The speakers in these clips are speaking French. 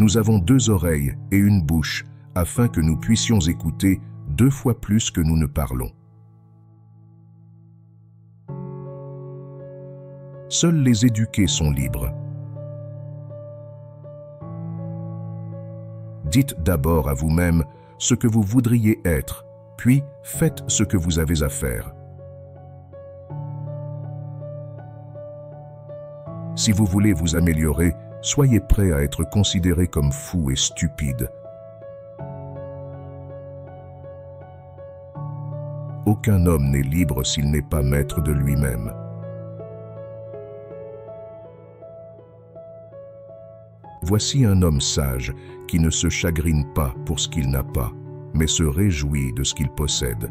Nous avons 2 oreilles et une bouche, afin que nous puissions écouter 2 fois plus que nous ne parlons. Seuls les éduqués sont libres. Dites d'abord à vous-même ce que vous voudriez être, puis faites ce que vous avez à faire. Si vous voulez vous améliorer, soyez prêt à être considéré comme fou et stupide. Aucun homme n'est libre s'il n'est pas maître de lui-même. Voici un homme sage qui ne se chagrine pas pour ce qu'il n'a pas, mais se réjouit de ce qu'il possède.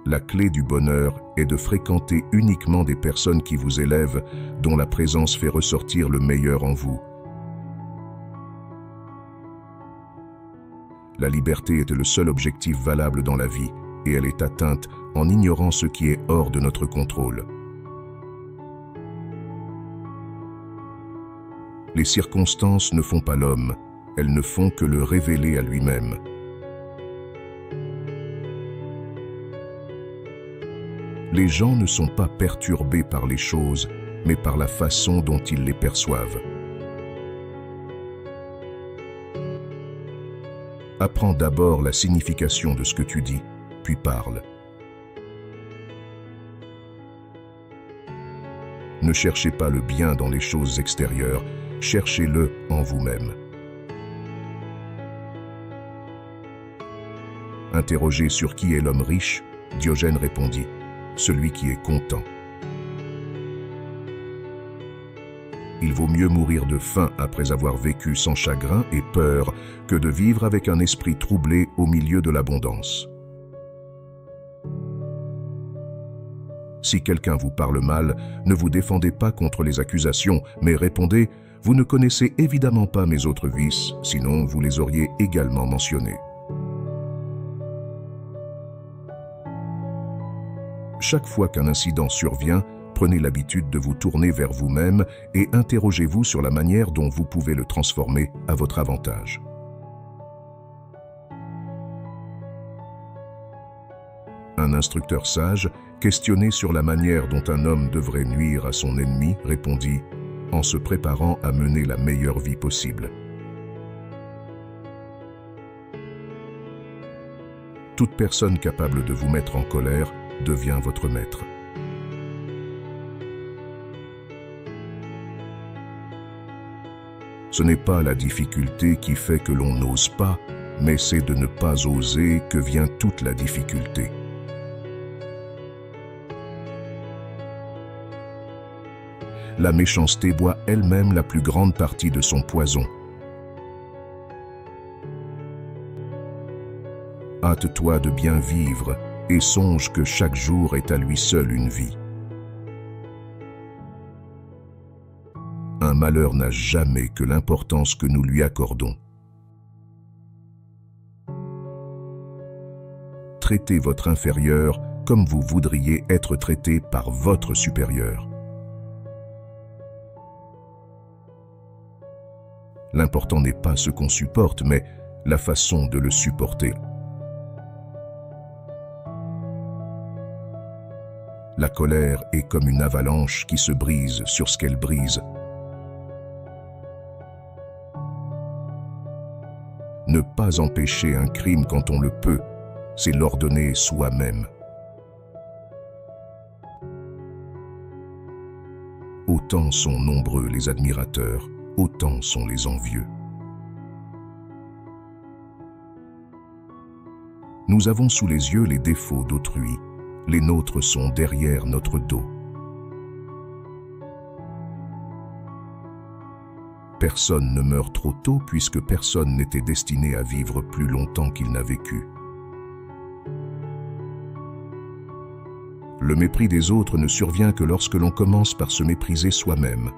La clé du bonheur est de fréquenter uniquement des personnes qui vous élèvent, dont la présence fait ressortir le meilleur en vous. La liberté est le seul objectif valable dans la vie, et elle est atteinte en ignorant ce qui est hors de notre contrôle. Les circonstances ne font pas l'homme, elles ne font que le révéler à lui-même. Les gens ne sont pas perturbés par les choses, mais par la façon dont ils les perçoivent. Apprends d'abord la signification de ce que tu dis, puis parle. Ne cherchez pas le bien dans les choses extérieures, cherchez-le en vous-même. Interrogé sur qui est l'homme riche, Diogène répondit: celui qui est content. Il vaut mieux mourir de faim après avoir vécu sans chagrin et peur que de vivre avec un esprit troublé au milieu de l'abondance. Si quelqu'un vous parle mal, ne vous défendez pas contre les accusations, mais répondez: vous ne connaissez évidemment pas mes autres vices, sinon vous les auriez également mentionnés. Chaque fois qu'un incident survient, prenez l'habitude de vous tourner vers vous-même et interrogez-vous sur la manière dont vous pouvez le transformer à votre avantage. Un instructeur sage, questionné sur la manière dont un homme devrait nuire à son ennemi, répondit: en se préparant à mener la meilleure vie possible. Toute personne capable de vous mettre en colère devient votre maître. Ce n'est pas la difficulté qui fait que l'on n'ose pas, mais c'est de ne pas oser que vient toute la difficulté. La méchanceté boit elle-même la plus grande partie de son poison. Hâte-toi de bien vivre et songe que chaque jour est à lui seul une vie. Un malheur n'a jamais que l'importance que nous lui accordons. Traitez votre inférieur comme vous voudriez être traité par votre supérieur. L'important n'est pas ce qu'on supporte, mais la façon de le supporter. La colère est comme une avalanche qui se brise sur ce qu'elle brise. Ne pas empêcher un crime quand on le peut, c'est l'ordonner soi-même. Autant sont nombreux les admirateurs, autant sont les envieux. Nous avons sous les yeux les défauts d'autrui. Les nôtres sont derrière notre dos. Personne ne meurt trop tôt puisque personne n'était destiné à vivre plus longtemps qu'il n'a vécu. Le mépris des autres ne survient que lorsque l'on commence par se mépriser soi-même.